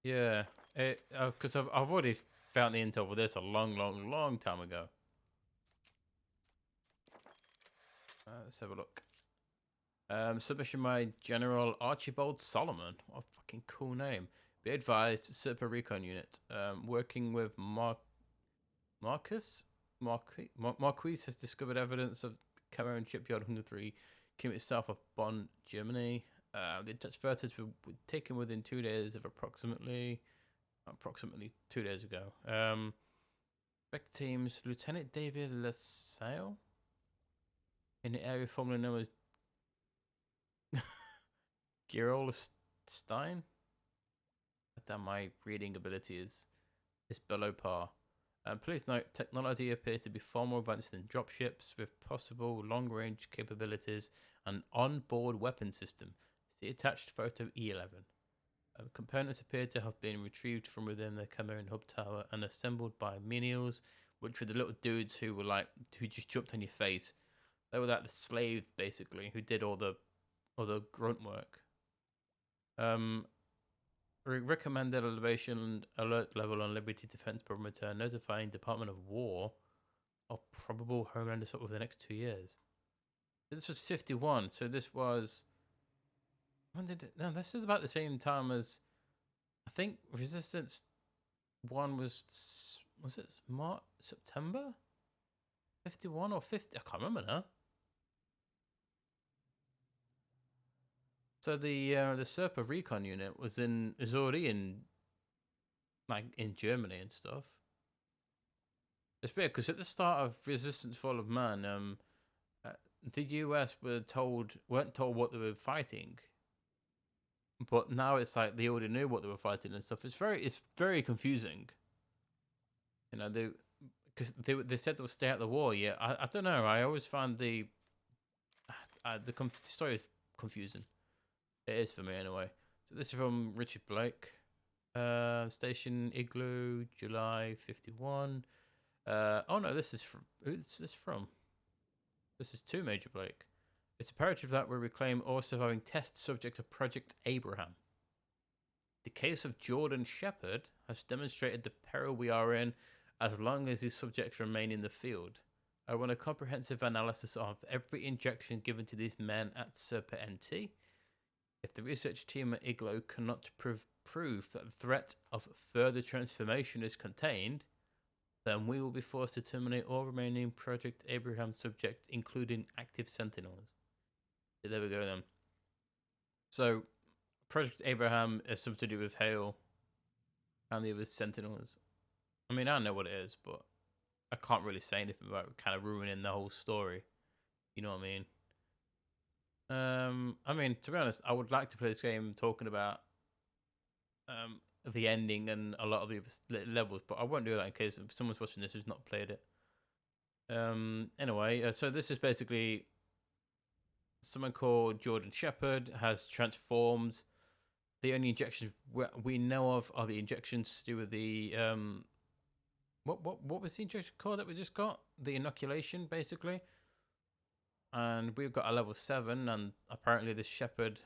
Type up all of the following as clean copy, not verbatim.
Yeah, because I've already found the intel for this a long time ago. Let's have a look. Submission by General Archibald Solomon. What a fucking cool name. Be advised, Super Recon Unit. Working with Marcus? Marquis has discovered evidence of Cameron Shipyard 103 kilometers south of Bonn, Germany. The Dutch photos were taken within 2 days of approximately 2 days ago. Back teams, Lieutenant David LaSalle in the area formerly known as Gerolstein. Damn, my reading ability is below par. Please note, technology appears to be far more advanced than dropships, with possible long-range capabilities and on-board weapon system. See attached photo E11. Components appear to have been retrieved from within the Cameron hub tower and assembled by menials, which were the little dudes who just jumped on your face. They were like the slaves basically, who did all the grunt work. Um, recommended elevation alert level on Liberty Defense Perimeter, notifying Department of War of probable homeland assault over the next 2 years. So this was 51. So this was when did it? No, this is about the same time as I think Resistance One was it March September 51 or 50? I can't remember now. So the Serpa Recon unit is already in like in Germany and stuff. It's weird because at the start of Resistance Fall of Man, uh, the US weren't told what they were fighting, but now it's like they already knew what they were fighting and stuff. It's very confusing. You know, they said they would stay out the war. Yeah, I don't know. I always find the story is confusing. It is for me anyway. So this is from Richard Blake. Station Igloo, July 51. Oh no, this is from. Who's this from? This is to Major Blake. It's imperative that we reclaim all surviving test subject of Project Abraham. The case of Jordan Shepard has demonstrated the peril we are in as long as these subjects remain in the field. I want a comprehensive analysis of every injection given to these men at Serpa NT. If the research team at Igloo cannot prove that the threat of further transformation is contained, then we will be forced to terminate all remaining Project Abraham subjects, including active sentinels. So there we go then. So, Project Abraham is something to do with Hale and the other sentinels. I mean, I know what it is, but I can't really say anything about kind of ruining the whole story. You know what I mean? I mean, to be honest, I would like to play this game talking about the ending and a lot of the levels, but I won't do that in case someone's watching this who's not played it. Anyway, so this is basically someone called Jordan Shepard has transformed. The only injections we know of are the injections to do with the what was the injection called that we just got? The inoculation, basically. And we've got a level 7, and apparently this Shepard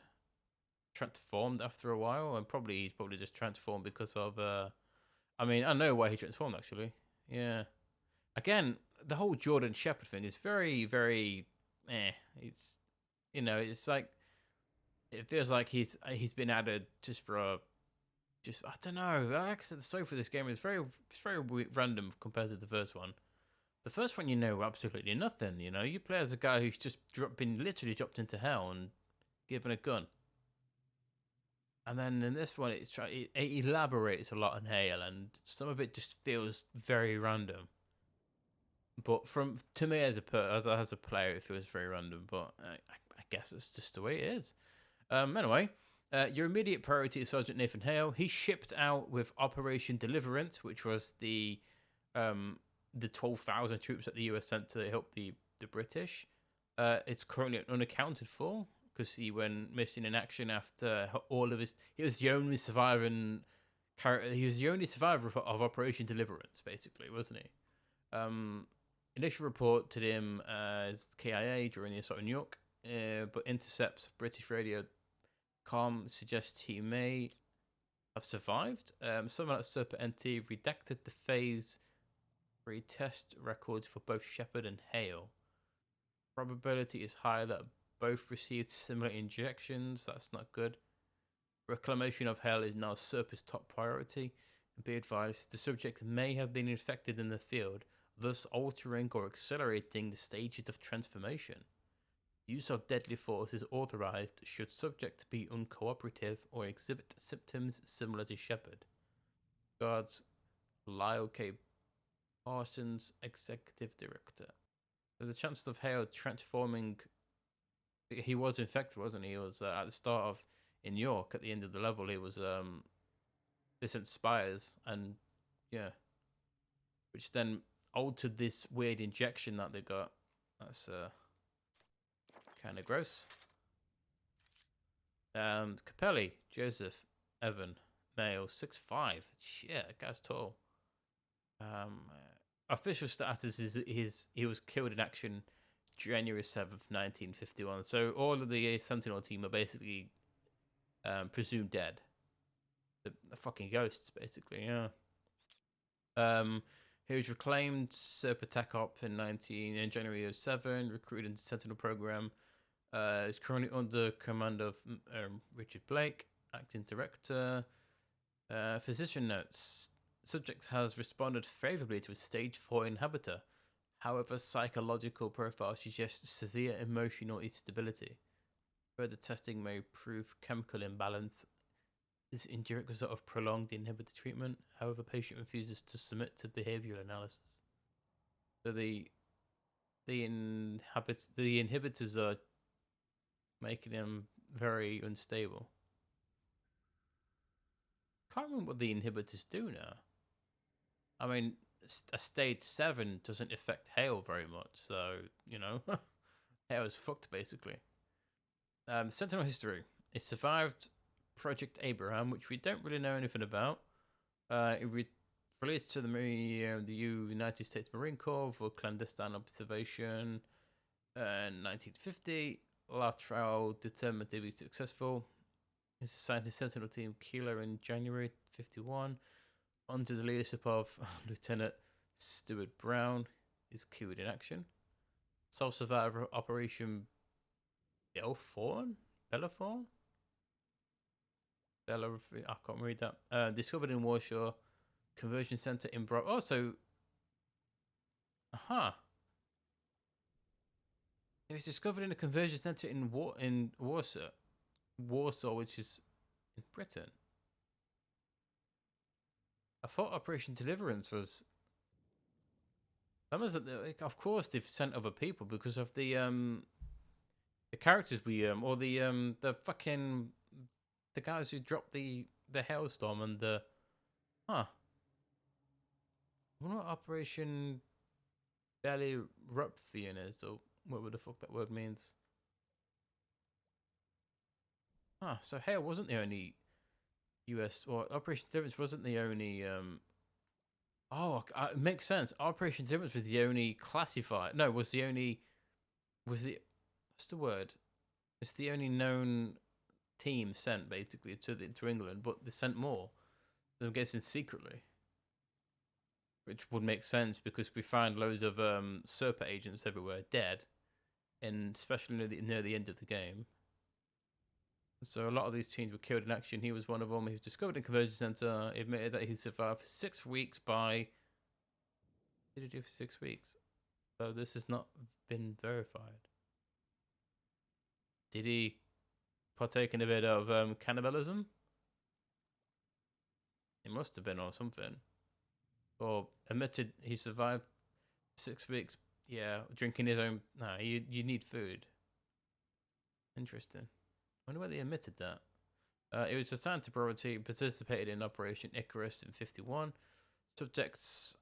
transformed after a while, and he's probably just transformed because of I mean, I know why he transformed actually. Yeah. Again, the whole Jordan Shepard thing is very, very It's it's like it feels like he's been added just for a just I don't know. Like I said, the story for this game is very random compared to the first one. The first one, you know absolutely nothing. You know, you play as a guy who's just been literally dropped into hell and given a gun. And then in this one, it elaborates a lot on Hale, and some of it just feels very random. But to me as a player, it feels very random. But I guess it's just the way it is. Anyway, your immediate priority is Sergeant Nathan Hale. He shipped out with Operation Deliverance, which was the 12,000 troops that the US sent to help the British. It's currently unaccounted for because he went missing in action after all of his. He was the only surviving. He was the only survivor of Operation Deliverance, basically, wasn't he? Initial report to him as KIA during the assault on New York, but intercepts British radio comm suggests he may have survived. Someone at Serpent NT redacted the phase 3 test records for both Shepard and Hale. Probability is high that both received similar injections. That's not good. Reclamation of Hale is now Serpent's top priority. Be advised, the subject may have been infected in the field, thus altering or accelerating the stages of transformation. Use of deadly force is authorized should subject be uncooperative or exhibit symptoms similar to Shepard. Guards, Lyle K. Parsons, Executive Director. So the chances of Hale transforming, he was infected, wasn't he? He was at the start of in York at the end of the level. He was this inspires and yeah, which then altered this weird injection that they got. That's kind of gross. Capelli, Joseph, Evan, male, 6'5". Shit, that guy's tall. Official status is he was killed in action January 7th, 1951. So all of the Sentinel team are basically presumed dead. The fucking ghosts, basically, yeah. He was reclaimed Serpent Tech Op in January 07, recruited into the Sentinel program. Is currently under command of Richard Blake, acting director. Physician notes: subject has responded favorably to a stage 4 inhibitor. However, psychological profile suggests severe emotional instability. Further testing may prove chemical imbalance is indirect result of prolonged inhibitor treatment. However, patient refuses to submit to behavioral analysis. So the inhibitors are making him very unstable. Can't remember what the inhibitors do now. I mean, a stage 7 doesn't affect Hale very much, so you know, Hale is fucked basically. Sentinel history: it survived Project Abraham, which we don't really know anything about. It released to the United States Marine Corps for clandestine observation in 1950. Last trial determined to be successful. He was assigned to Sentinel Team Kilo in January 51 under the leadership of Lieutenant Stuart Brown. Is killed in action. Sole survivor Operation Belleforn? I can't read that. Discovered in Warsaw Conversion Center in Bro. Oh, so. It was discovered in a conversion center in Warsaw, which is in Britain. I thought Operation Deliverance was. Of course, they've sent other people because of the characters or the fucking the guys who dropped the hailstorm and the I wonder what Operation Belly Rupfian is, or whatever the fuck that word means. So Hale wasn't the only US, or Operation Deliverance wasn't the only it makes sense. Operation Deliverance was the only classified. No, what's the word? It's the only known team sent basically to England, but they sent more. I'm guessing secretly, which would make sense because we find loads of Serpent agents everywhere dead, and especially near the end of the game. So a lot of these teams were killed in action. He was one of them. He was discovered in a conversion center. He admitted that he survived for 6 weeks by. What did he do for 6 weeks? So this has not been verified. Did he partake in a bit of cannibalism? It must have been, or something. Or admitted he survived 6 weeks. Yeah, drinking his own. No, you need food. Interesting. I wonder where they admitted that. It was assigned to priority, participated in Operation Icarus in 51. Subjects'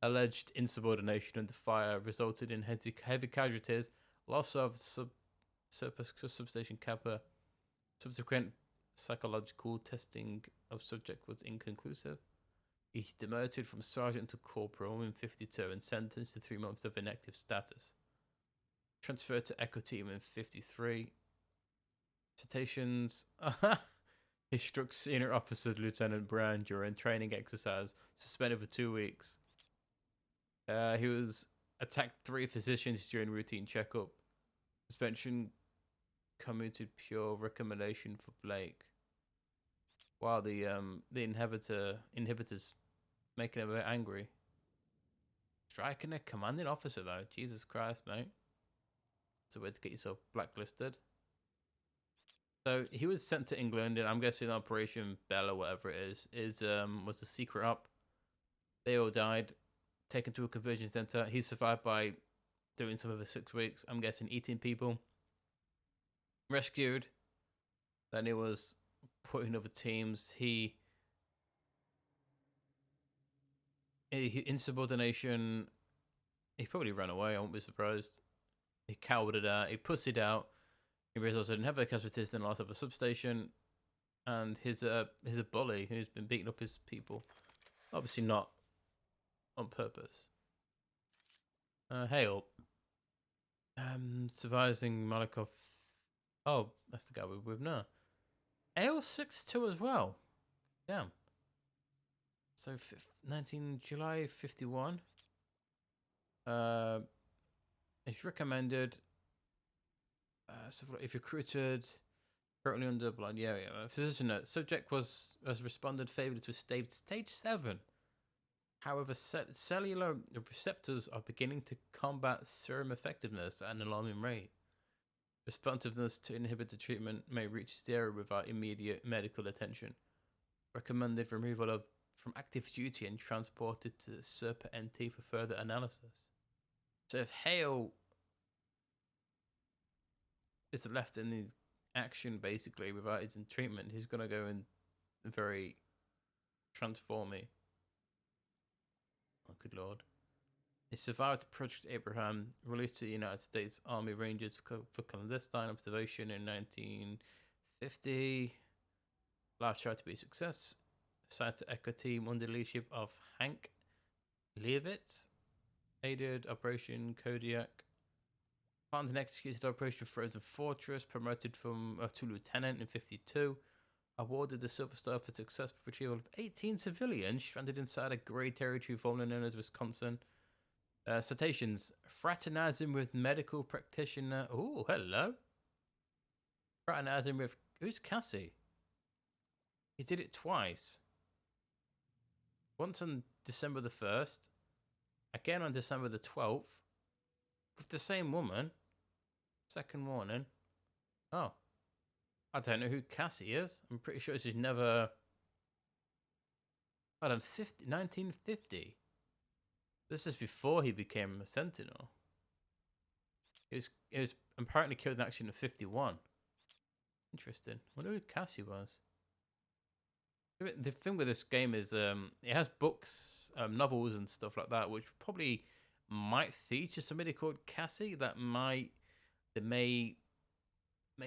alleged insubordination under fire resulted in heavy casualties, loss of substation Kappa. Subsequent psychological testing of subject was inconclusive. He demoted from sergeant to corporal in 52 and sentenced to 3 months of inactive status. Transferred to Echo Team in 53. Citations. He struck senior officer Lieutenant Brown during training exercise, suspended for 2 weeks. He was attacked 3 physicians during routine checkup. Suspension commuted pure recommendation for Blake. Wow, the inhibitors making him a bit angry. Striking a commanding officer though, Jesus Christ, mate. It's a way to get yourself blacklisted. So he was sent to England, and I'm guessing Operation Bell or whatever it is was a secret op. They all died, taken to a conversion center. He survived by doing some over 6 weeks. I'm guessing eating people. Rescued. Then he was put in other teams. He insubordination. He probably ran away. I won't be surprised. He cowered it out. He pussied out. He resulted in heavy casualties and the loss of a substation. And he's a bully who's been beating up his people. Obviously not on purpose. Hale. Surviving Malikov. Oh, that's the guy we're with now. Hale 6'2" as well. Damn. So 19 July 51. It's recommended. So if recruited, currently under blood. Yeah. Physician note: subject has responded favorably to stage 7. However, cellular receptors are beginning to combat serum effectiveness at an alarming rate. Responsiveness to inhibitor treatment may reach 0 without immediate medical attention. Recommended removal from active duty and transported to Serpa NT for further analysis. So if Hale is left in his action basically without his treatment, he's gonna go in very transformy. Oh, good lord. He survived Project Abraham, released to the United States Army Rangers for clandestine observation in 1950. Last tried to be a success. Assigned to Echo Team under the leadership of Hank Leavitt. Aided Operation Kodiak. Planned and executed Operation Frozen Fortress, promoted to lieutenant in 52. Awarded the Silver Star for successful retrieval of 18 civilians stranded inside a grey territory formerly known as Wisconsin. Citations: fraternizing with medical practitioner. Oh, hello. Fraternizing with who's Cassie? He did it twice. Once on December the 1st, again on December the 12th, with the same woman. Second warning. Oh, I don't know who Cassie is. I'm pretty sure she's never. Hold on, 1950. This is before he became a Sentinel. He was apparently killed in action in 51. Interesting. I wonder who Cassie was. The thing with this game is it has books, novels and stuff like that, which probably might feature somebody called Cassie that may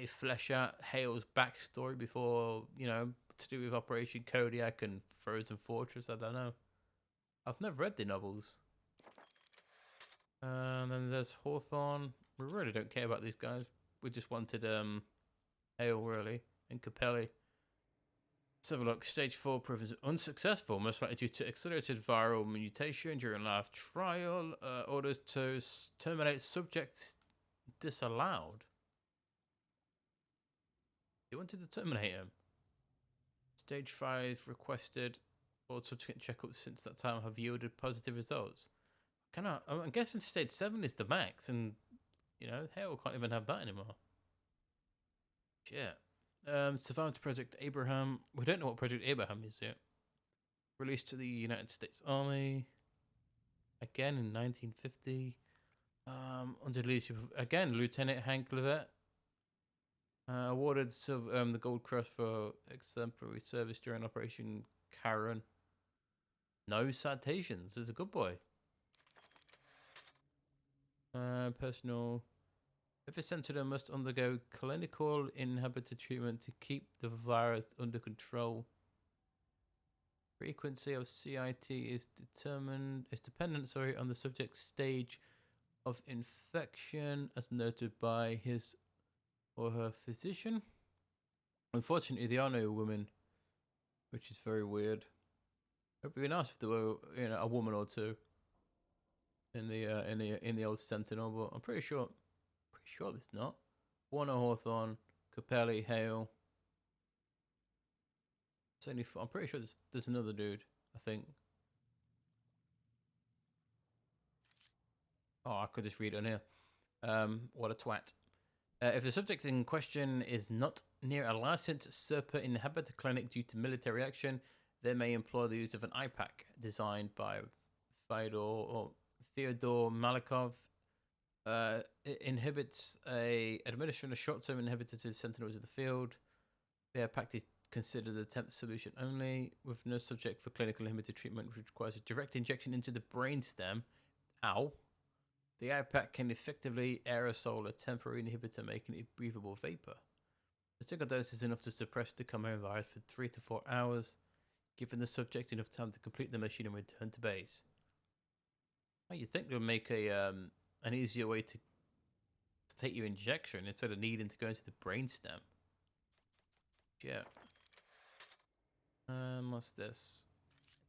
flesh out Hale's backstory before, to do with Operation Kodiak and Frozen Fortress. I don't know. I've never read the novels. And then there's Hawthorne. We really don't care about these guys. We just wanted Hale, really, and Capelli. Let's have a look. Stage 4 proves unsuccessful, most likely due to accelerated viral mutation during live trial. Orders to terminate subjects disallowed. They wanted to terminate him. Stage 5 requested. All subsequent checkups since that time have yielded positive results. I'm guessing stage 7 is the max, and Hale can't even have that anymore. Shit. Survived Project Abraham. We don't know what Project Abraham is yet. Released to the United States Army. Again in 1950. Under the leadership of, again, Lieutenant Hank Leavitt. Awarded the Gold Cross for exemplary service during Operation Karen. No citations. He's a good boy. Personal. Every sentinel must undergo clinical inhibitor treatment to keep the virus under control. Frequency of CIT is dependent on the subject's stage of infection, as noted by his or her physician. Unfortunately, there are no women which is very weird. It'd be nice if there were, you know, a woman or two in the old Sentinel, but I'm pretty sure there's not. Warner Hawthorne, Capelli, Hale. It's only I'm pretty sure there's another dude. I think. Oh, I could just read it on here. What a twat. If the subject in question is not near a licensed SERPA inhabitor clinic due to military action, they may employ the use of an IPAC designed by Theodore Malikov. It inhibits administering a short-term inhibitor to the sentinels of the field. The IPAC is considered the temp solution only, with no subject for clinical inhibitor treatment, which requires a direct injection into the brainstem. Ow. The IPAC can effectively aerosol a temporary inhibitor, making it breathable vapor. The single dose is enough to suppress the Chimera virus for 3 to 4 hours, giving the subject enough time to complete the mission and return to base. Well, you'd think they would make an easier way to take your injection instead of needing to go into the brainstem. Yeah. What's this?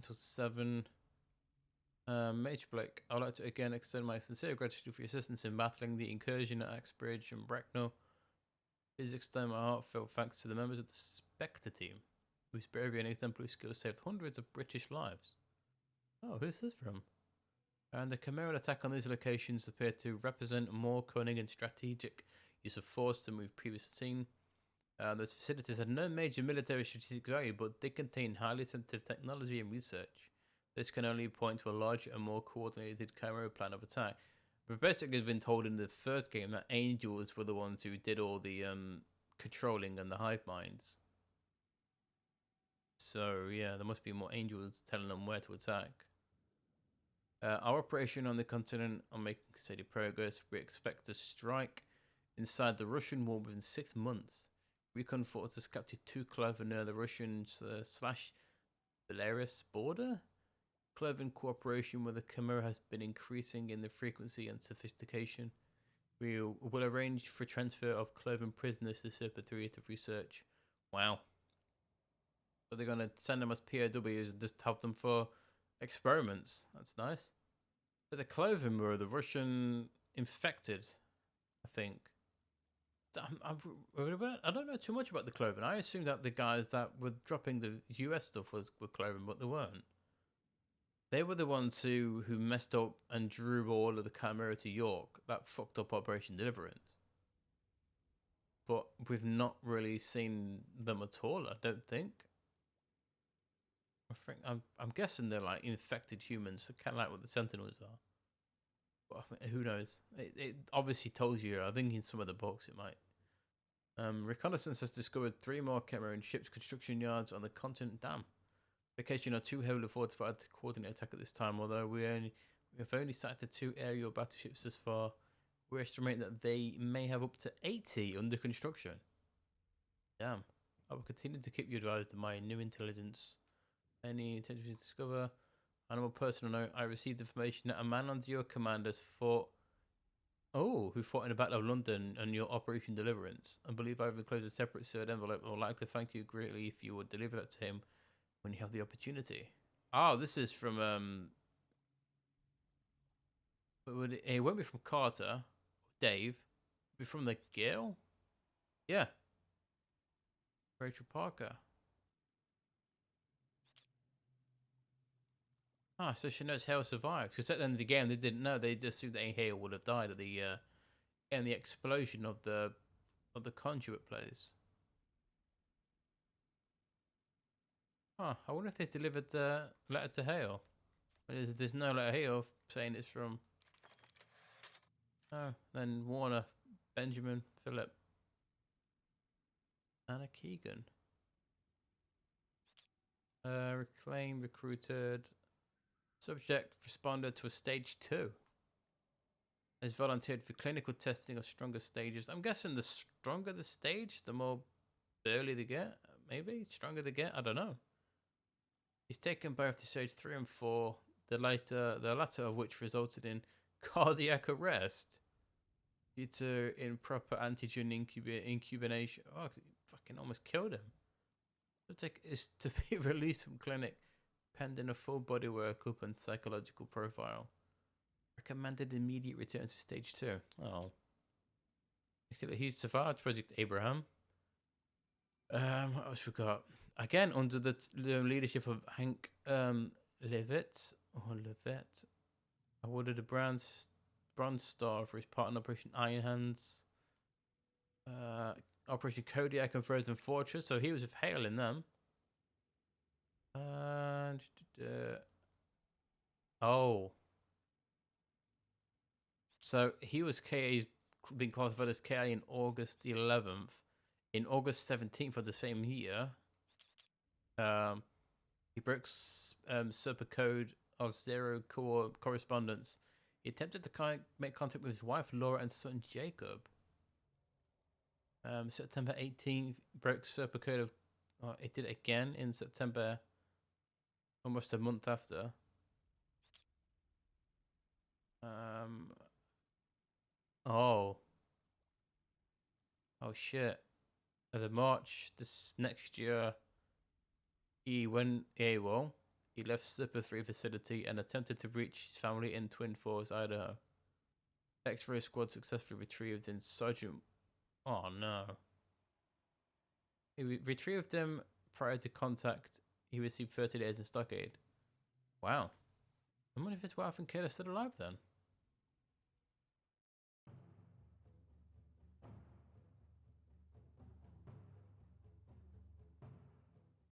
Until 7. Major Blake, I'd like to again extend my sincere gratitude for your assistance in battling the incursion at Axbridge and Bracknell. Please extend my heartfelt thanks to the members of the Spectre team, whose bravery and exemplary skills saved hundreds of British lives. Oh, who's this from? And the Chimeran attack on these locations appeared to represent a more cunning and strategic use of force than we've previously seen. Those facilities had no major military strategic value, but they contain highly sensitive technology and research. This can only point to a larger and more coordinated Chimera plan of attack. But basically, it's been told in the first game that Angels were the ones who did all the controlling and the hive minds. So yeah, there must be more Angels telling them where to attack. Our operation on the continent are making steady progress. We expect to strike inside the Russian wall within 6 months. Recon forces captured 2 clover near the Russian / Belarus border. Cloven cooperation with the Chimera has been increasing in the frequency and sophistication. We will arrange for transfer of Cloven prisoners to SERPA 3 to research. Wow. So they're going to send them as POWs and just have them for experiments. That's nice. But the Cloven were the Russian infected, I think. I don't know too much about the Cloven. I assumed that the guys that were dropping the US stuff were Cloven, but they weren't. They were the ones who messed up and drew all of the Chimera to York. That fucked up Operation Deliverance. But we've not really seen them at all, I don't think. I'm guessing they're like infected humans, kind of like what the Sentinels are. But I mean, who knows? It obviously tells you. I think in some of the books it might. Reconnaissance has discovered 3 more Chimeran ships construction yards on the continent. Damn. Location are too heavily fortified to coordinate attack at this time, although we have only sighted 2 aerial battleships thus far. We estimate that they may have up to 80 under construction. Damn. I will continue to keep you advised of my new intelligence. Any intention to discover? Animal personal note, I received information that a man under your command has fought who fought in the Battle of London and your Operation Deliverance. I believe I've enclosed a separate sealed envelope. I would like to thank you greatly if you would deliver that to him when you have the opportunity. Oh, this is from it won't be from Carter, Dave. It'll be from the Gale. Yeah, Rachel Parker. Ah, so she knows Hale survived. Because at the end of the game, they didn't know. They just assumed that Hale would have died at the in the explosion of the conduit place. Huh, I wonder if they delivered the letter to Hale. There's no letter here saying it's from... Oh, then Warner, Benjamin, Philip, Anna Keegan. Reclaimed, recruited. Subject responded to a stage 2. Has volunteered for clinical testing of stronger stages. I'm guessing the stronger the stage, the more burly they get. Maybe stronger they get. I don't know. He's taken both to stage 3 and 4. The latter of which resulted in cardiac arrest due to improper antigen incubation. Oh, fucking almost killed him. Subject is to be released from clinic pending a full body workup and psychological profile. Recommended immediate return to stage 2. Oh. He survived Project Abraham. What else we got? Again, under the leadership of Hank Levitt, awarded a bronze star for his part in Operation Iron Hands, Operation Kodiak and Frozen Fortress. So he was with Hale in them. Oh. So he was KA's been classified as KA in August 11th. In August 17th of the same year, he broke super code of zero core correspondence. He attempted to make contact with his wife Laura and son Jacob. September 18th, broke super code of. It did it again in September, almost a month after. Oh shit. The March this next year, he went AWOL. He left Slipper 3 facility and attempted to reach his family in Twin Falls, Idaho. X-ray squad successfully retrieved in Sergeant. Oh no. He retrieved him prior to contact. He received 30 days in stockade. Wow. I wonder if his wife and kid are still alive then.